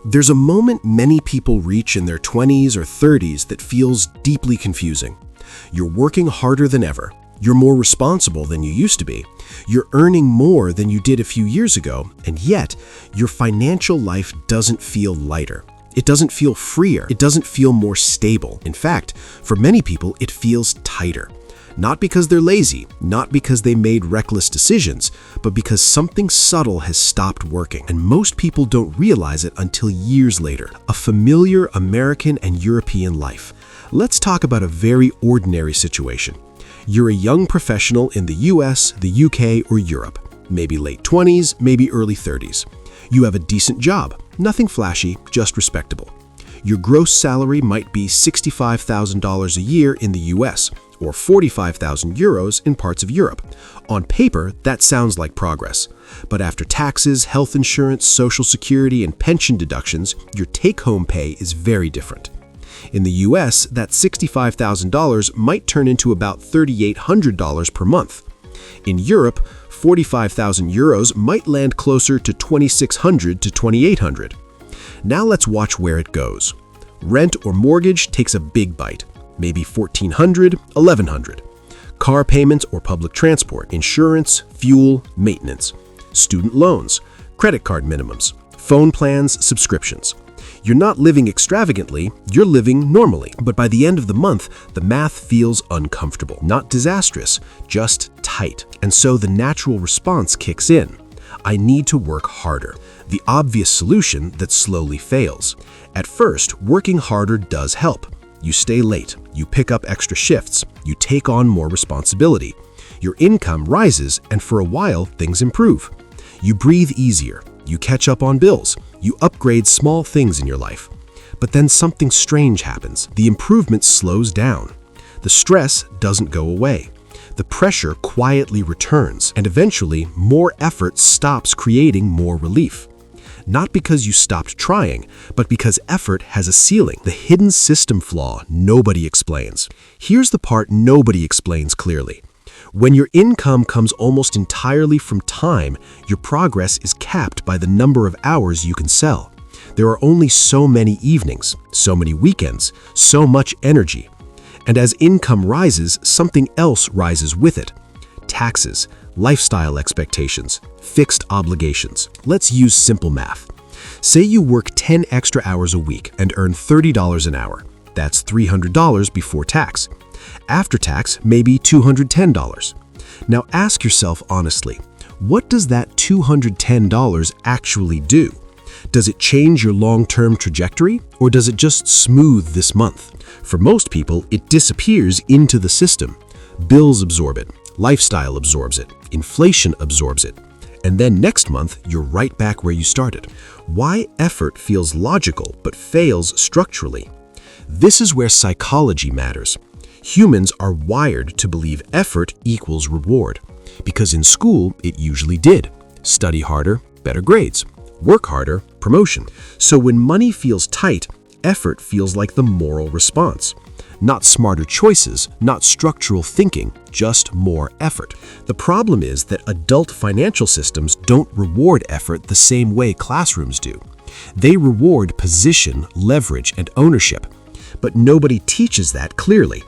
There's a moment many people reach in their 20s or 30s that feels deeply confusing. You're working harder than ever. You're more responsible than you used to be. You're earning more than you did a few years ago, and yet your financial life doesn't feel lighter. It doesn't feel freer. It doesn't feel more stable. In fact, for many people, it feels tighter. Not because they're lazy, not because they made reckless decisions, but because something subtle has stopped working. And most people don't realize it until years later. A familiar American and European life. Let's talk about a very ordinary situation. You're a young professional in the US, the UK, or Europe. Maybe late 20s, maybe early 30s. You have a decent job. Nothing flashy, just respectable. Your gross salary might be $65,000 a year in the US, or 45,000 euros in parts of Europe. On paper, that sounds like progress. But after taxes, health insurance, social security, and pension deductions, your take-home pay is very different. In the US, that $65,000 might turn into about $3,800 per month. In Europe, 45,000 euros might land closer to 2,600 to 2,800. Now let's watch where it goes. Rent or mortgage takes a big bite, maybe 1,400, 1,100. Car payments or public transport, insurance, fuel, maintenance. Student loans, credit card minimums, phone plans, subscriptions. You're not living extravagantly, you're living normally. But by the end of the month, the math feels uncomfortable. Not disastrous, just tight. And so the natural response kicks in. I need to work harder. The obvious solution that slowly fails. At first, working harder does help. You stay late, you pick up extra shifts, you take on more responsibility. Your income rises, and for a while, things improve. You breathe easier. You catch up on bills. You upgrade small things in your life. But then something strange happens. The improvement slows down. The stress doesn't go away. The pressure quietly returns, and eventually more effort stops creating more relief. Not because you stopped trying, but because effort has a ceiling, the hidden system flaw nobody explains. Here's the part nobody explains clearly. When your income comes almost entirely from time, your progress is capped by the number of hours you can sell. There are only so many evenings, so many weekends, so much energy. And as income rises, something else rises with it. Taxes, lifestyle expectations, fixed obligations. Let's use simple math. Say you work 10 extra hours a week and earn $30 an hour. That's $300 before tax. After tax, maybe $210. Now ask yourself honestly, what does that $210 actually do? Does it change your long-term trajectory, or does it just smooth this month? For most people, it disappears into the system. Bills absorb it, lifestyle absorbs it, inflation absorbs it. And then next month, you're right back where you started. Why effort feels logical but fails structurally? This is where psychology matters. Humans are wired to believe effort equals reward, because in school it usually did. Study harder, better grades. Work harder, promotion. So when money feels tight, effort feels like the moral response. Not smarter choices, not structural thinking, just more effort. The problem is that adult financial systems don't reward effort the same way classrooms do. They reward position, leverage, and ownership. But nobody teaches that clearly.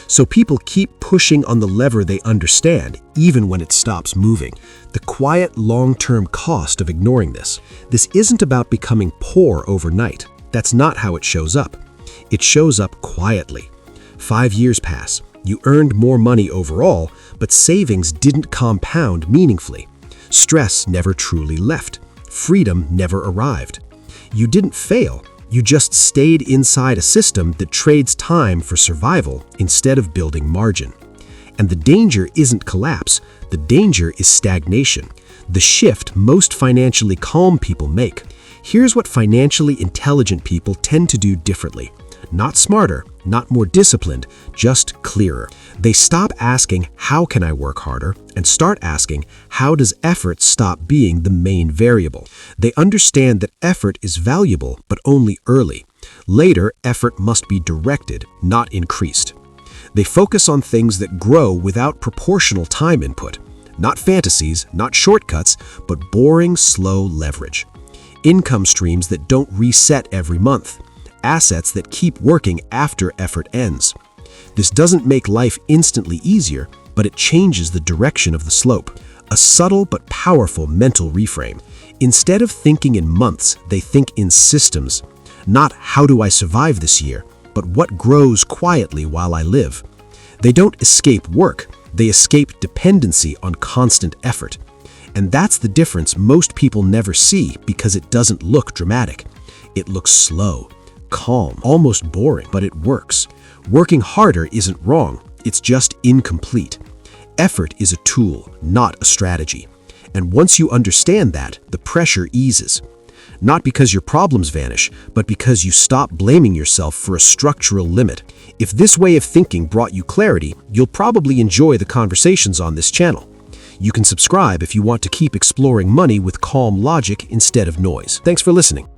So people keep pushing on the lever they understand, even when it stops moving. The quiet, long-term cost of ignoring this. This isn't about becoming poor overnight. That's not how it shows up. It shows up quietly. 5 years pass. You earned more money overall, but savings didn't compound meaningfully. Stress never truly left. Freedom never arrived. You didn't fail. You just stayed inside a system that trades time for survival instead of building margin. And the danger isn't collapse. The danger is stagnation. The shift most financially calm people make. Here's what financially intelligent people tend to do differently. Not smarter, not more disciplined, just clearer. They stop asking, how can I work harder? And start asking, how does effort stop being the main variable? They understand that effort is valuable, but only early. Later, effort must be directed, not increased. They focus on things that grow without proportional time input. Not fantasies, not shortcuts, but boring, slow leverage. income streams that don't reset every month, assets that keep working after effort ends. This doesn't make life instantly easier, but it changes the direction of the slope. A subtle but powerful mental reframe. Instead of thinking in months, they think in systems. Not how do I survive this year, but what grows quietly while I live. They don't escape work, they escape dependency on constant effort. And that's the difference most people never see because it doesn't look dramatic. It looks slow, calm, almost boring, but it works. Working harder isn't wrong, it's just incomplete. Effort is a tool, not a strategy. And once you understand that, the pressure eases. Not because your problems vanish, but because you stop blaming yourself for a structural limit. If this way of thinking brought you clarity, you'll probably enjoy the conversations on this channel. You can subscribe if you want to keep exploring money with calm logic instead of noise. Thanks for listening.